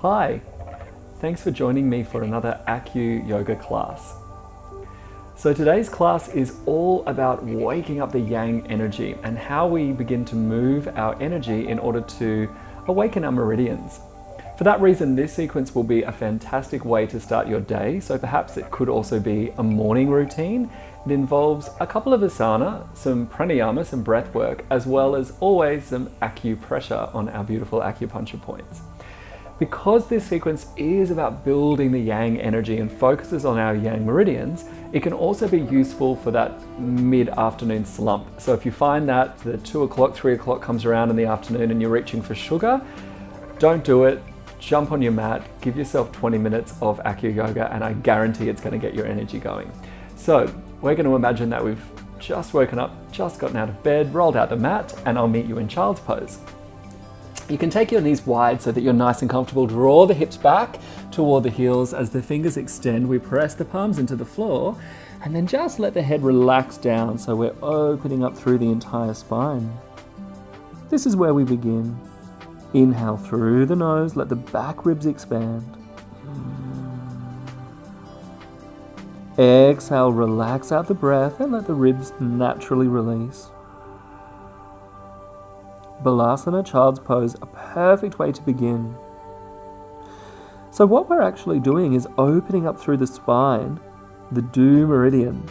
Hi, thanks for joining me for another Acu Yoga class. So today's class is all about waking up the yang energy and how we begin to move our energy in order to awaken our meridians. For that reason, this sequence will be a fantastic way to start your day. So perhaps it could also be a morning routine. It involves a couple of asana, some pranayama, some breath work, as well as always some acupressure on our beautiful acupuncture points. Because this sequence is about building the yang energy and focuses on our yang meridians, it can also be useful for that mid-afternoon slump. So if you find that the 2 o'clock, 3 o'clock comes around in the afternoon and you're reaching for sugar, don't do it. Jump on your mat, give yourself 20 minutes of Acu Yoga, and I guarantee it's going to get your energy going. So we're going to imagine that we've just woken up, just gotten out of bed, rolled out the mat, and I'll meet you in child's pose. You can take your knees wide so that you're nice and comfortable. Draw the hips back toward the heels. As the fingers extend, we press the palms into the floor and then just let the head relax down so we're opening up through the entire spine. This is where we begin. Inhale through the nose, let the back ribs expand. Exhale, relax out the breath and let the ribs naturally release. Balasana, child's pose, a perfect way to begin. So what we're actually doing is opening up through the spine, the Du meridian.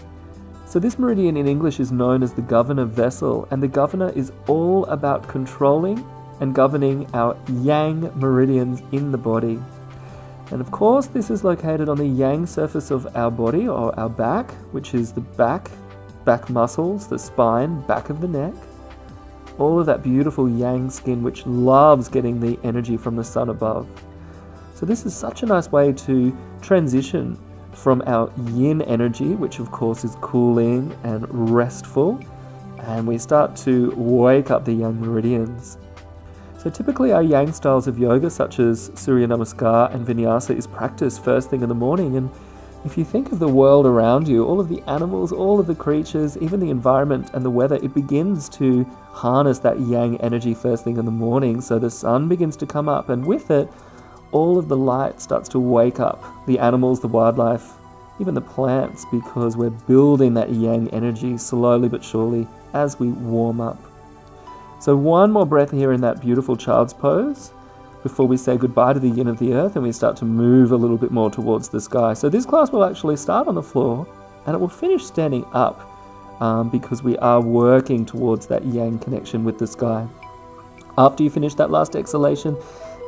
So this meridian in English is known as the governor vessel, and the governor is all about controlling and governing our yang meridians in the body. And of course, this is located on the yang surface of our body, or our back, which is the back muscles, the spine, back of the neck. All of that beautiful yang skin which loves getting the energy from the sun above. So this is such a nice way to transition from our yin energy, which of course is cooling and restful, and we start to wake up the yang meridians. So typically our yang styles of yoga, such as Surya Namaskar and Vinyasa, is practiced first thing in the morning. And if you think of the world around you, all of the animals, all of the creatures, even the environment and the weather, it begins to harness that yang energy first thing in the morning. So the sun begins to come up, and with it, all of the light starts to wake up the animals, the wildlife, even the plants, because we're building that yang energy slowly but surely as we warm up. So one more breath here in that beautiful child's pose before we say goodbye to the yin of the earth and we start to move a little bit more towards the sky. So this class will actually start on the floor and it will finish standing up because we are working towards that yang connection with the sky. After you finish that last exhalation,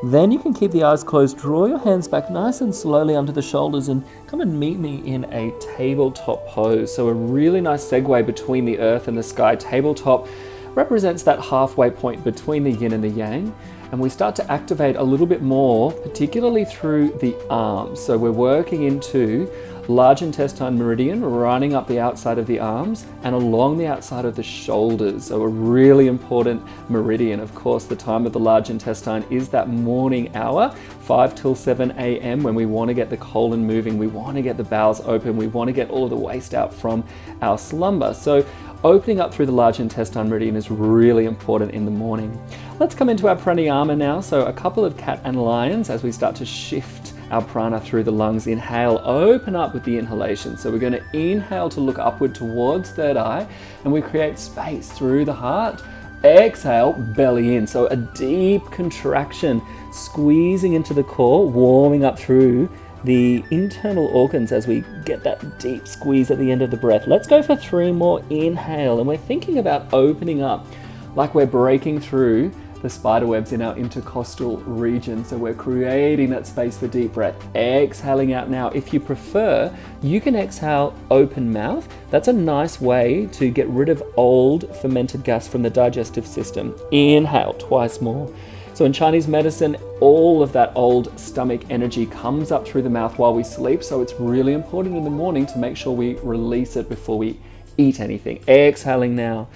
then you can keep the eyes closed, draw your hands back nice and slowly under the shoulders and come and meet me in a tabletop pose. So a really nice segue between the earth and the sky. Tabletop represents that halfway point between the yin and the yang, and we start to activate a little bit more, particularly through the arms. So we're working into large intestine meridian, running up the outside of the arms and along the outside of the shoulders. So a really important meridian. Of course, the time of the large intestine is that morning hour, 5 till 7 a.m. when we want to get the colon moving, we want to get the bowels open, we want to get all of the waste out from our slumber. So opening up through the large intestine meridian is really important in the morning. Let's come into our pranayama now. So a couple of cat and lions as we start to shift our prana through the lungs. Inhale, open up with the inhalation. So we're going to inhale to look upward towards third eye, and we create space through the heart. Exhale, belly in. So a deep contraction, squeezing into the core, warming up through the internal organs as we get that deep squeeze at the end of the breath. Let's go for 3 more. Inhale, and we're thinking about opening up like we're breaking through the spider webs in our intercostal region. So we're creating that space for deep breath. Exhaling out now. If you prefer, you can exhale open mouth. That's a nice way to get rid of old fermented gas from the digestive system. Inhale twice more. So in Chinese medicine, all of that old stomach energy comes up through the mouth while we sleep. So it's really important in the morning to make sure we release it before we eat anything. Exhaling now.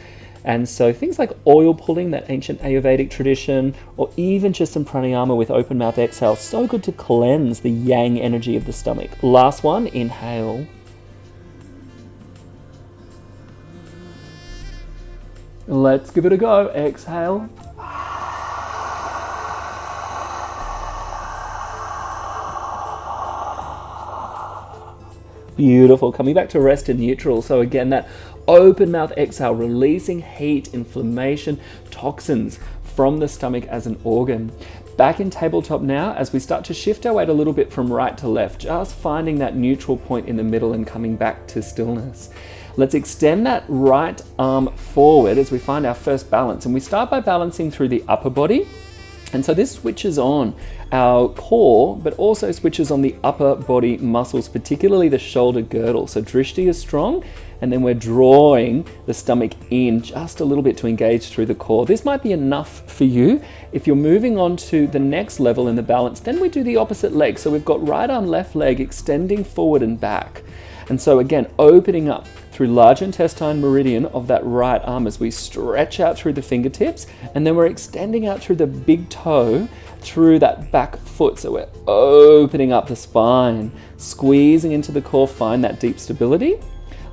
And so things like oil pulling, that ancient Ayurvedic tradition, or even just some pranayama with open mouth exhale, so good to cleanse the yang energy of the stomach. Last one, inhale. Let's give it a go. Exhale. Beautiful. Coming back to rest and neutral. So again, that open mouth exhale, releasing heat, inflammation, toxins from the stomach as an organ. Back in tabletop now, as we start to shift our weight a little bit from right to left, just finding that neutral point in the middle and coming back to stillness. Let's extend that right arm forward as we find our first balance. And we start by balancing through the upper body. And so this switches on our core, but also switches on the upper body muscles, particularly the shoulder girdle. So drishti is strong, and then we're drawing the stomach in just a little bit to engage through the core. This might be enough for you. If you're moving on to the next level in the balance, then we do the opposite leg. So we've got right arm, left leg extending forward and back. And so again, opening up through large intestine meridian of that right arm as we stretch out through the fingertips, and then we're extending out through the big toe through that back foot. So we're opening up the spine, squeezing into the core, find that deep stability.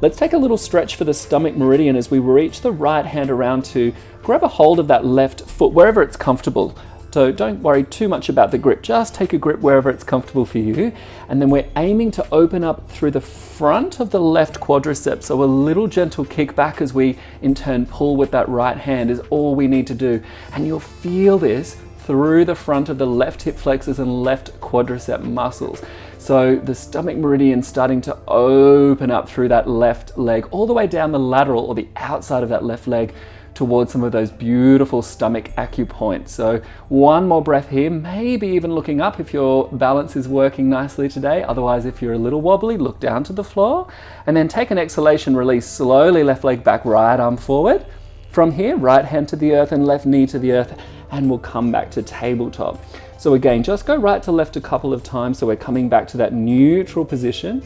Let's take a little stretch for the stomach meridian as we reach the right hand around to grab a hold of that left foot wherever it's comfortable. So don't worry too much about the grip, just take a grip wherever it's comfortable for you. And then we're aiming to open up through the front of the left quadricep. So a little gentle kick back as we in turn pull with that right hand is all we need to do. And you'll feel this through the front of the left hip flexors and left quadricep muscles. So the stomach meridian starting to open up through that left leg, all the way down the lateral or the outside of that left leg, towards some of those beautiful stomach acupoints. So one more breath here, maybe even looking up if your balance is working nicely today. Otherwise, if you're a little wobbly, look down to the floor. And then take an exhalation, release slowly, left leg back, right arm forward. From here, right hand to the earth and left knee to the earth, and we'll come back to tabletop. So again, just go right to left a couple of times so we're coming back to that neutral position.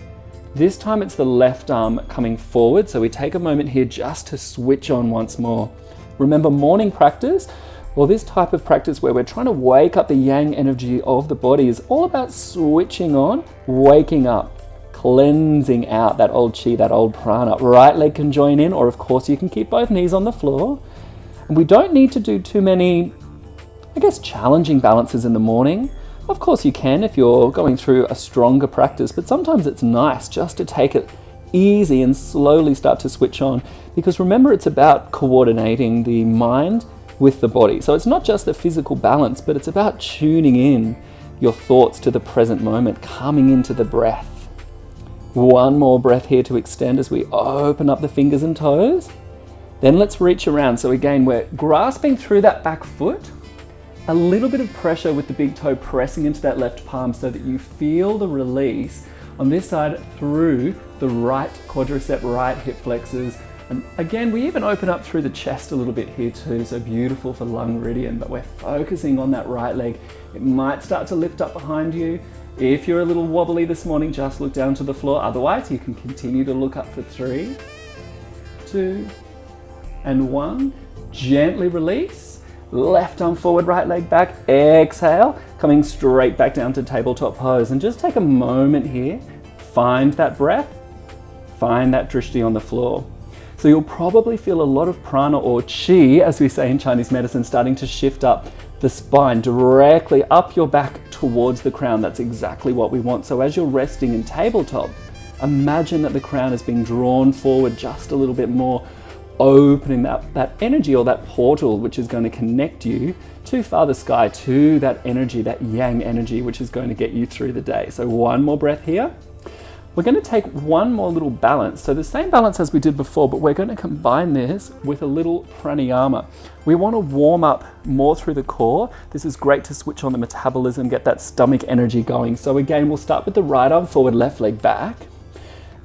This time it's the left arm coming forward, so we take a moment here just to switch on once more. Remember, morning practice, or this type of practice where we're trying to wake up the yang energy of the body, is all about switching on, waking up, cleansing out that old chi, that old prana. Right leg can join in, or of course you can keep both knees on the floor. And we don't need to do too many, challenging balances in the morning. Of course you can if you're going through a stronger practice, but sometimes it's nice just to take it easy and slowly start to switch on, because remember, it's about coordinating the mind with the body. So it's not just the physical balance, but it's about tuning in your thoughts to the present moment, coming into the breath. One more breath here to extend as we open up the fingers and toes. Then let's reach around. So again, we're grasping through that back foot, a little bit of pressure with the big toe pressing into that left palm so that you feel the release on this side through the right quadricep, right hip flexors. And again, we even open up through the chest a little bit here too, so beautiful for lung meridian, but we're focusing on that right leg. It might start to lift up behind you. If you're a little wobbly this morning, just look down to the floor. Otherwise, you can continue to look up for 3, 2, and 1. Gently release. Left arm forward, right leg back. Exhale, coming straight back down to tabletop pose. And just take a moment here. Find that breath. Find that drishti on the floor. So you'll probably feel a lot of prana or chi, as we say in Chinese medicine, starting to shift up the spine, directly up your back towards the crown. That's exactly what we want. So as you're resting in tabletop, imagine that the crown is being drawn forward just a little bit more, opening that energy or that portal which is going to connect you to Father Sky, to that energy, that yang energy, which is going to get you through the day. So one more breath here. We're going to take one more little balance. So the same balance as we did before, but we're going to combine this with a little pranayama. We want to warm up more through the core. This is great to switch on the metabolism, get that stomach energy going. So again, we'll start with the right arm forward, left leg back.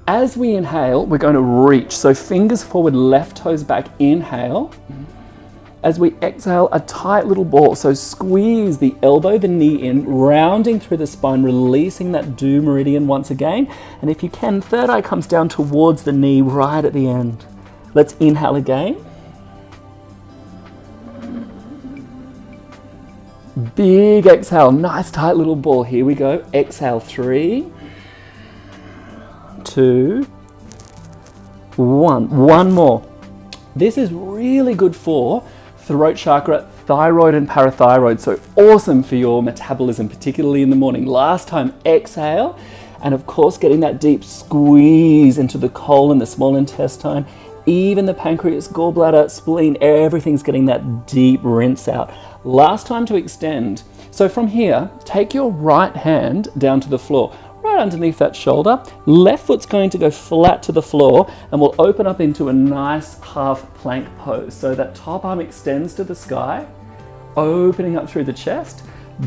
As we inhale, we're going to reach. So fingers forward, left toes back, inhale. As we exhale, a tight little ball. So squeeze the elbow, the knee in, rounding through the spine, releasing that do meridian once again. And if you can, third eye comes down towards the knee right at the end. Let's inhale again. Big exhale, nice tight little ball. Here we go. Exhale, 3, 2, 1. One more. This is really good for throat chakra, thyroid and parathyroid. So awesome for your metabolism, particularly in the morning. Last time, exhale. And of course, getting that deep squeeze into the colon, the small intestine, even the pancreas, gallbladder, spleen, everything's getting that deep rinse out. Last time to extend. So from here, take your right hand down to the floor, right underneath that shoulder. Left foot's going to go flat to the floor, and we'll open up into a nice half plank pose. So that top arm extends to the sky, opening up through the chest.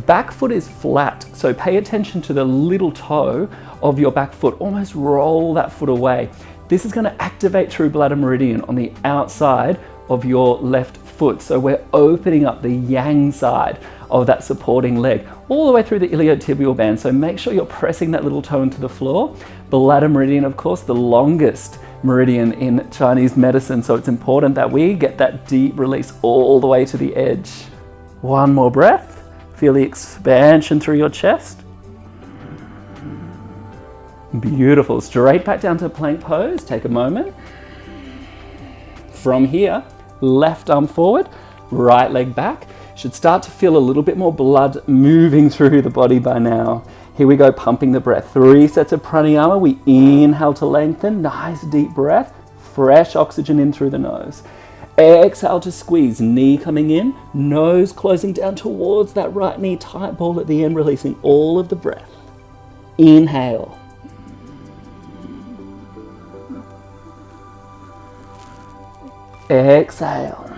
Back foot is flat, so pay attention to the little toe of your back foot. Almost roll that foot away. This is going to activate through bladder meridian on the outside of your left foot. So we're opening up the yang side of that supporting leg all the way through the iliotibial band. So make sure you're pressing that little toe into the floor. Bladder meridian, of course, the longest meridian in Chinese medicine. So it's important that we get that deep release all the way to the edge. One more breath. Feel the expansion through your chest. Beautiful. Straight back down to plank pose. Take a moment. From here, left arm forward, right leg back. Should start to feel a little bit more blood moving through the body by now. Here we go, pumping the breath. 3 sets of pranayama. We inhale to lengthen. Nice deep breath. Fresh oxygen in through the nose. Exhale to squeeze, knee coming in, nose closing down towards that right knee, tight ball at the end, releasing all of the breath. Inhale. Exhale.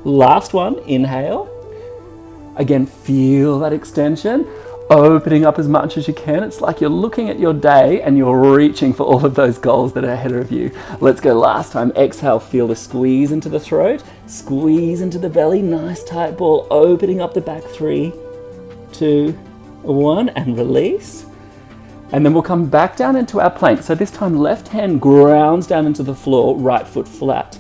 Last one, inhale. Again, feel that extension. Opening up as much as you can. It's like you're looking at your day and you're reaching for all of those goals that are ahead of you. Let's go last time. Exhale, feel the squeeze into the throat, squeeze into the belly, nice tight ball, opening up the back. 3, 2, 1, and release. And then we'll come back down into our plank. So this time left hand grounds down into the floor, right foot flat.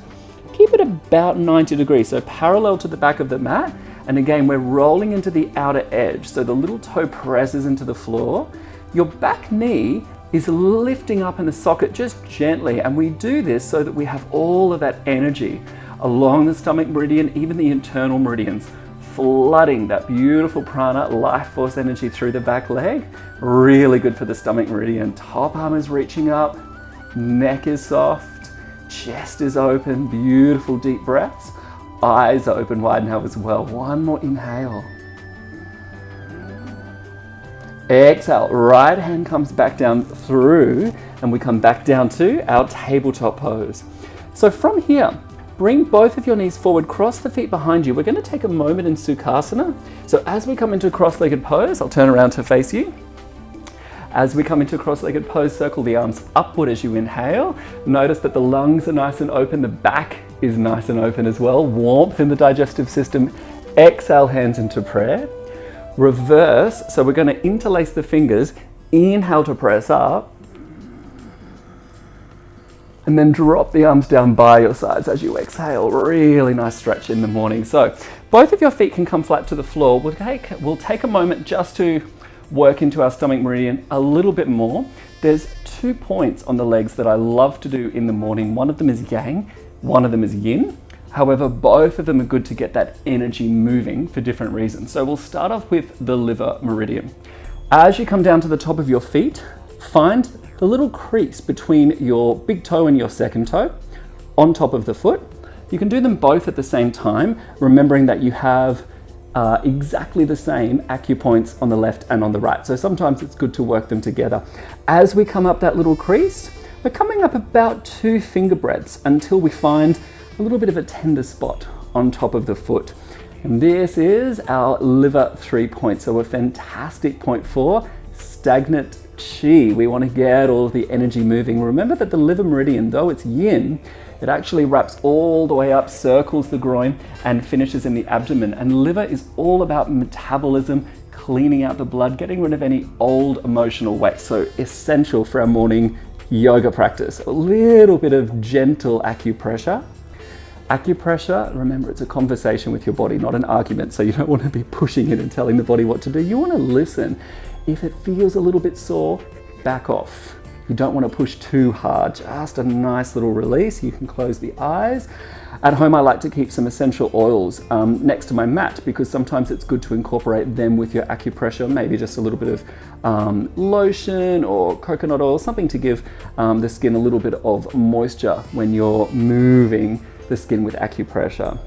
Keep it about 90 degrees, so parallel to the back of the mat. And again, we're rolling into the outer edge. So the little toe presses into the floor. Your back knee is lifting up in the socket just gently. And we do this so that we have all of that energy along the stomach meridian, even the internal meridians, flooding that beautiful prana, life force energy through the back leg. Really good for the stomach meridian. Top arm is reaching up, neck is soft, chest is open, beautiful deep breaths. Eyes open wide now as well. One more inhale. Exhale, right hand comes back down through, and we come back down to our tabletop pose. So from here, bring both of your knees forward, cross the feet behind you. We're going to take a moment in Sukhasana. So as we come into cross-legged pose, I'll turn around to face you. As we come into cross-legged pose, circle the arms upward as you inhale. Notice that the lungs are nice and open, the back is nice and open as well. Warmth in the digestive system. Exhale, hands into prayer. Reverse, so we're going to interlace the fingers. Inhale to press up. And then drop the arms down by your sides as you exhale. Really nice stretch in the morning. So both of your feet can come flat to the floor. We'll take a moment just to work into our stomach meridian a little bit more. There's 2 points on the legs that I love to do in the morning. One of them is yang, one of them is yin. However, both of them are good to get that energy moving for different reasons. So we'll start off with the liver meridian. As you come down to the top of your feet, find the little crease between your big toe and your second toe on top of the foot. You can do them both at the same time, remembering that you have exactly the same acupoints on the left and on the right. So sometimes it's good to work them together. As we come up that little crease, we're coming up about 2 finger breadths until we find a little bit of a tender spot on top of the foot. And this is our liver 3 point. So a fantastic point for stagnant chi. We want to get all of the energy moving. Remember that the liver meridian, though it's yin, it actually wraps all the way up, circles the groin, and finishes in the abdomen. And liver is all about metabolism, cleaning out the blood, getting rid of any old emotional weight. So essential for our morning yoga practice. A little bit of gentle acupressure. Acupressure, remember, it's a conversation with your body, not an argument. So you don't want to be pushing it and telling the body what to do. You want to listen. If it feels a little bit sore, back off. You don't want to push too hard, just a nice little release. You can close the eyes. At home, I like to keep some essential oils next to my mat because sometimes it's good to incorporate them with your acupressure, maybe just a little bit of lotion or coconut oil, something to give the skin a little bit of moisture when you're moving the skin with acupressure.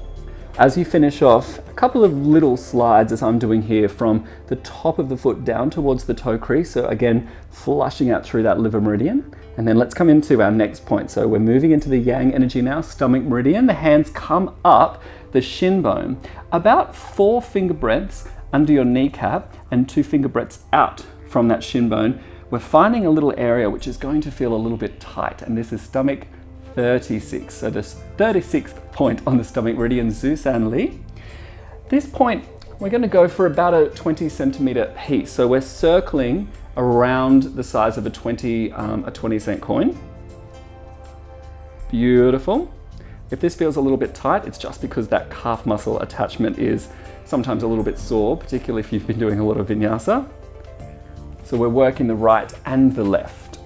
As you finish off, a couple of little slides as I'm doing here from the top of the foot down towards the toe crease. So again, flushing out through that liver meridian. And then let's come into our next point. So we're moving into the yang energy now, stomach meridian. The hands come up the shin bone, about 4 finger breadths under your kneecap and 2 finger breadths out from that shin bone. We're finding a little area which is going to feel a little bit tight, and this is stomach 36. So the 36th point on the stomach meridian, Zusan Li. This point, we're going to go for about a 20 centimeter piece. So we're circling around the size of a 20-cent coin. Beautiful. If this feels a little bit tight, it's just because that calf muscle attachment is sometimes a little bit sore, particularly if you've been doing a lot of vinyasa. So we're working the right and the left.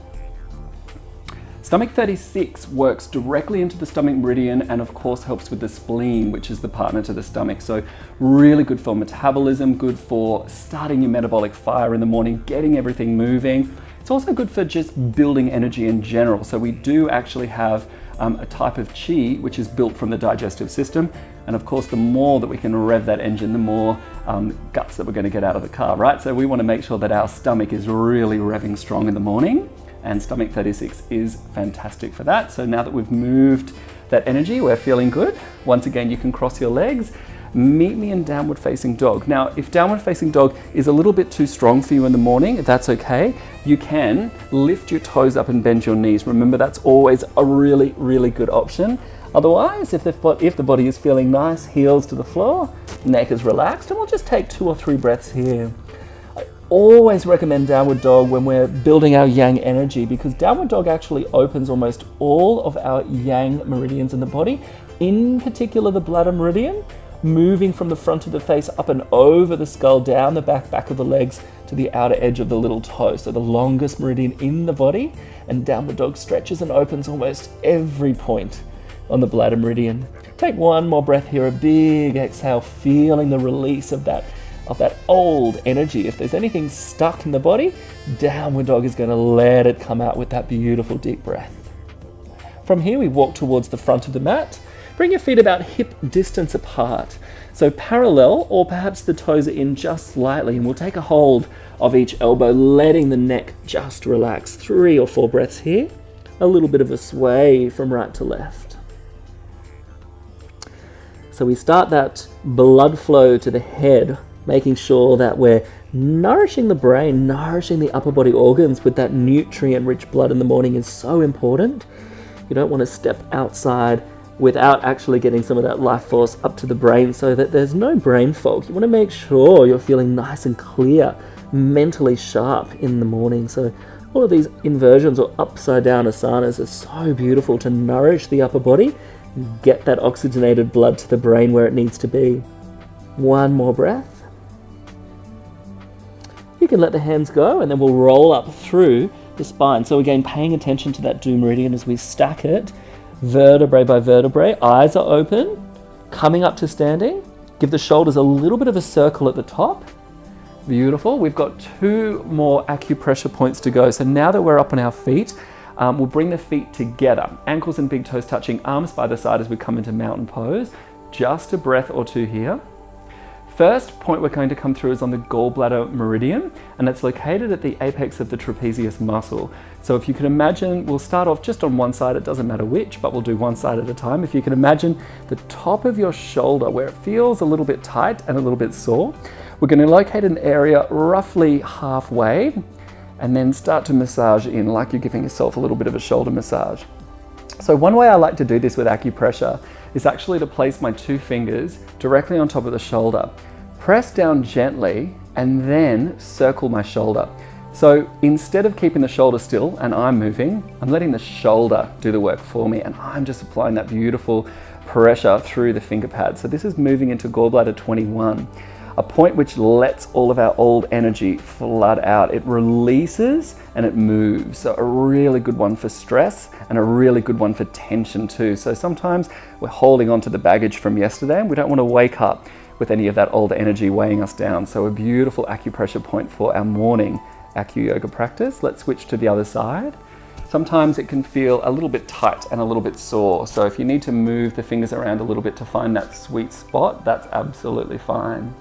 Stomach 36 works directly into the stomach meridian and of course helps with the spleen, which is the partner to the stomach. So really good for metabolism, good for starting your metabolic fire in the morning, getting everything moving. It's also good for just building energy in general. So we do actually have a type of qi which is built from the digestive system. And of course, the more that we can rev that engine, the more guts that we're going to get out of the car, right? So we want to make sure that our stomach is really revving strong in the morning. And stomach 36 is fantastic for that. So now that we've moved that energy, we're feeling good. Once again, you can cross your legs. Meet me in downward facing dog. Now, if downward facing dog is a little bit too strong for you in the morning, that's okay. You can lift your toes up and bend your knees. Remember, that's always a really good option. Otherwise, if the body is feeling nice, heels to the floor, neck is relaxed, and we'll just take 2 or 3 breaths here. Always recommend downward dog when we're building our yang energy, because downward dog actually opens almost all of our yang meridians in the body, in particular the bladder meridian, moving from the front of the face up and over the skull, down the back of the legs to the outer edge of the little toe. So the longest meridian in the body, and downward dog stretches and opens almost every point on the bladder meridian. Take 1 more breath here, a big exhale, feeling the release of that old energy. If there's anything stuck in the body, downward dog is going to let it come out with that beautiful deep breath. From here, we walk towards the front of the mat. Bring your feet about hip distance apart. So parallel, or perhaps the toes are in just slightly, and we'll take a hold of each elbow, letting the neck just relax. 3 or 4 breaths here. A little bit of a sway from right to left. So we start that blood flow to the head, making sure that we're nourishing the brain, nourishing the upper body organs with that nutrient-rich blood in the morning is so important. You don't want to step outside without actually getting some of that life force up to the brain so that there's no brain fog. You want to make sure you're feeling nice and clear, mentally sharp in the morning. So all of these inversions or upside down asanas are so beautiful to nourish the upper body and get that oxygenated blood to the brain where it needs to be. 1 more breath. You can let the hands go, and then we'll roll up through the spine. So again, paying attention to that Du meridian as we stack it, vertebrae by vertebrae, eyes are open, coming up to standing. Give the shoulders a little bit of a circle at the top. Beautiful. We've got 2 more acupressure points to go. So now that we're up on our feet, we'll bring the feet together, ankles and big toes touching, arms by the side as we come into mountain pose. Just a breath or 2 here. First point we're going to come through is on the Gallbladder Meridian, and it's located at the apex of the trapezius muscle. So if you can imagine, we'll start off just on one side, it doesn't matter which, but we'll do one side at a time. If you can imagine the top of your shoulder where it feels a little bit tight and a little bit sore, we're going to locate an area roughly halfway and then start to massage in like you're giving yourself a little bit of a shoulder massage. So one way I like to do this with acupressure is actually to place my 2 fingers directly on top of the shoulder, press down gently, and then circle my shoulder. So instead of keeping the shoulder still and I'm moving, I'm letting the shoulder do the work for me, and I'm just applying that beautiful pressure through the finger pad. So this is moving into gallbladder 21. a point which lets all of our old energy flood out. It releases and it moves. So a really good one for stress and a really good one for tension too. So sometimes we're holding on to the baggage from yesterday and we don't want to wake up with any of that old energy weighing us down. So a beautiful acupressure point for our morning acu-yoga practice. Let's switch to the other side. Sometimes it can feel a little bit tight and a little bit sore. So if you need to move the fingers around a little bit to find that sweet spot, that's absolutely fine.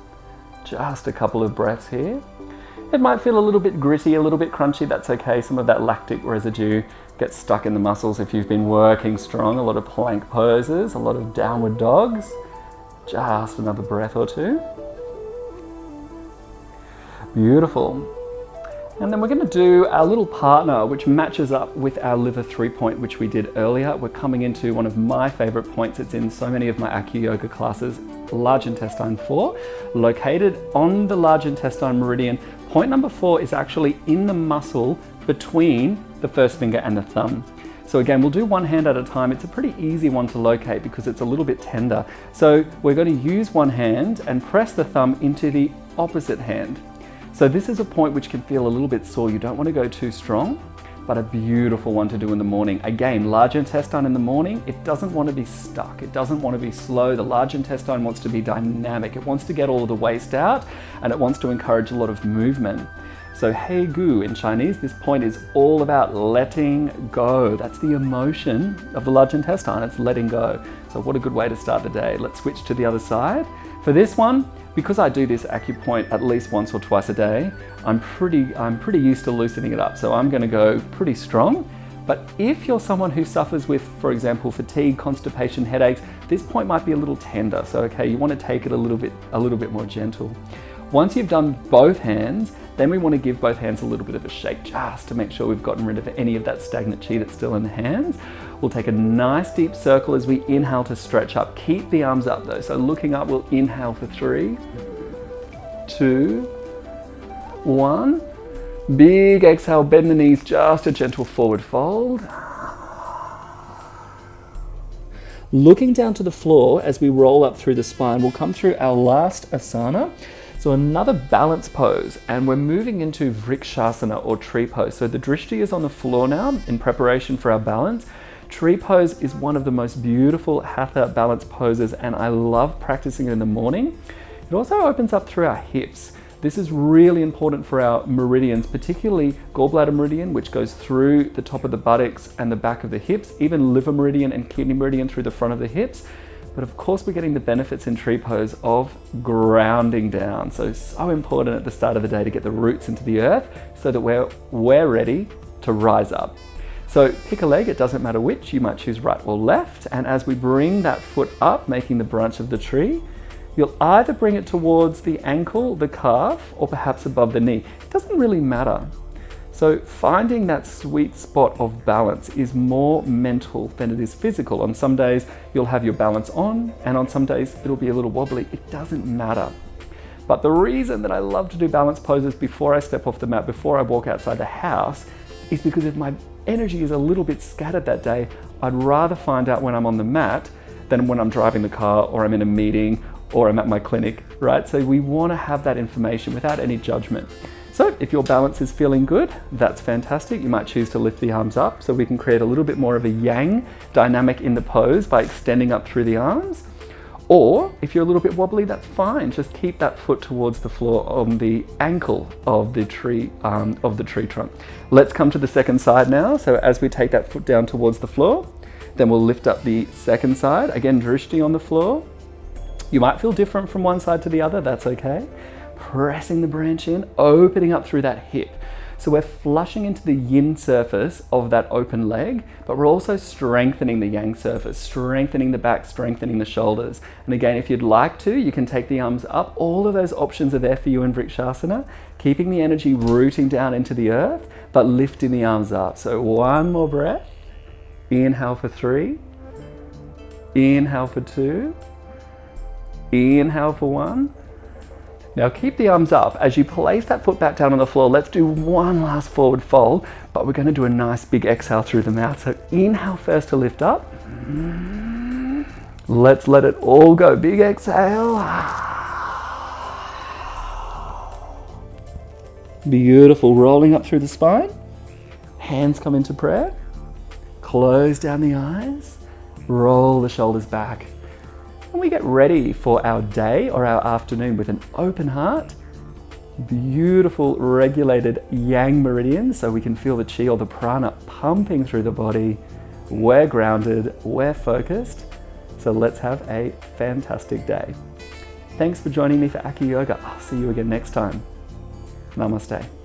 Just a couple of breaths here. It might feel a little bit gritty, a little bit crunchy, that's okay. Some of that lactic residue gets stuck in the muscles if you've been working strong, a lot of plank poses, a lot of downward dogs. Just another breath or two. Beautiful. And then we're going to do our little partner, which matches up with our liver 3-point, which we did earlier. We're coming into one of my favorite points. It's in so many of my acu-yoga classes, large intestine 4, located on the large intestine meridian. Point number 4 is actually in the muscle between the first finger and the thumb. So again, we'll do one hand at a time. It's a pretty easy one to locate because it's a little bit tender. So we're going to use one hand and press the thumb into the opposite hand. So this is a point which can feel a little bit sore. You don't want to go too strong, but a beautiful one to do in the morning. Again, large intestine in the morning, it doesn't want to be stuck. It doesn't want to be slow. The large intestine wants to be dynamic. It wants to get all of the waste out and it wants to encourage a lot of movement. So Hei Gu in Chinese, this point is all about letting go. That's the emotion of the large intestine, it's letting go. So what a good way to start the day. Let's switch to the other side. For this one, because I do this acupoint at least once or twice a day, I'm pretty used to loosening it up. So I'm going to go pretty strong. But if you're someone who suffers with, for example, fatigue, constipation, headaches, this point might be a little tender. So okay, you want to take it a little bit more gentle. Once you've done both hands, then we want to give both hands a little bit of a shake just to make sure we've gotten rid of any of that stagnant chi that's still in the hands. We'll take a nice deep circle as we inhale to stretch up. Keep the arms up though. So looking up, we'll inhale for 3, 2, 1. Big exhale, bend the knees, just a gentle forward fold. Looking down to the floor as we roll up through the spine, we'll come through our last asana. So another balance pose, and we're moving into Vrikshasana or tree pose. So the drishti is on the floor now in preparation for our balance. Tree pose is one of the most beautiful hatha balance poses, and I love practicing it in the morning. It also opens up through our hips. This is really important for our meridians, particularly Gallbladder Meridian, which goes through the top of the buttocks and the back of the hips, even Liver Meridian and Kidney Meridian through the front of the hips. But of course, we're getting the benefits in tree pose of grounding down. So important at the start of the day to get the roots into the earth so that we're ready to rise up. So pick a leg, it doesn't matter which, you might choose right or left. And as we bring that foot up, making the branch of the tree, you'll either bring it towards the ankle, the calf, or perhaps above the knee. It doesn't really matter. So finding that sweet spot of balance is more mental than it is physical. On some days, you'll have your balance on, and on some days, it'll be a little wobbly. It doesn't matter. But the reason that I love to do balance poses before I step off the mat, before I walk outside the house, is because if my energy is a little bit scattered that day, I'd rather find out when I'm on the mat than when I'm driving the car or I'm in a meeting or I'm at my clinic, right? So we want to have that information without any judgment. So if your balance is feeling good, that's fantastic. You might choose to lift the arms up so we can create a little bit more of a yang dynamic in the pose by extending up through the arms. Or if you're a little bit wobbly, that's fine. Just keep that foot towards the floor on the ankle of the tree trunk. Let's come to the second side now. So as we take that foot down towards the floor, then we'll lift up the second side. Again, drishti on the floor. You might feel different from one side to the other, that's okay. Pressing the branch in, opening up through that hip. So we're flushing into the yin surface of that open leg, but we're also strengthening the yang surface, strengthening the back, strengthening the shoulders. And again, if you'd like to, you can take the arms up. All of those options are there for you in Vrikshasana, keeping the energy rooting down into the earth, but lifting the arms up. So one more breath. Inhale for 3. Inhale for 2. Inhale for 1. Now keep the arms up. As you place that foot back down on the floor, let's do one last forward fold, but we're going to do a nice big exhale through the mouth. So inhale first to lift up. Let's let it all go. Big exhale. Beautiful. Rolling up through the spine. Hands come into prayer. Close down the eyes. Roll the shoulders back. And we get ready for our day or our afternoon with an open heart. Beautiful regulated yang meridian, so we can feel the chi or the prana pumping through the body. We're grounded, we're focused. So let's have a fantastic day. Thanks for joining me for Acu Yoga. I'll see you again next time. Namaste.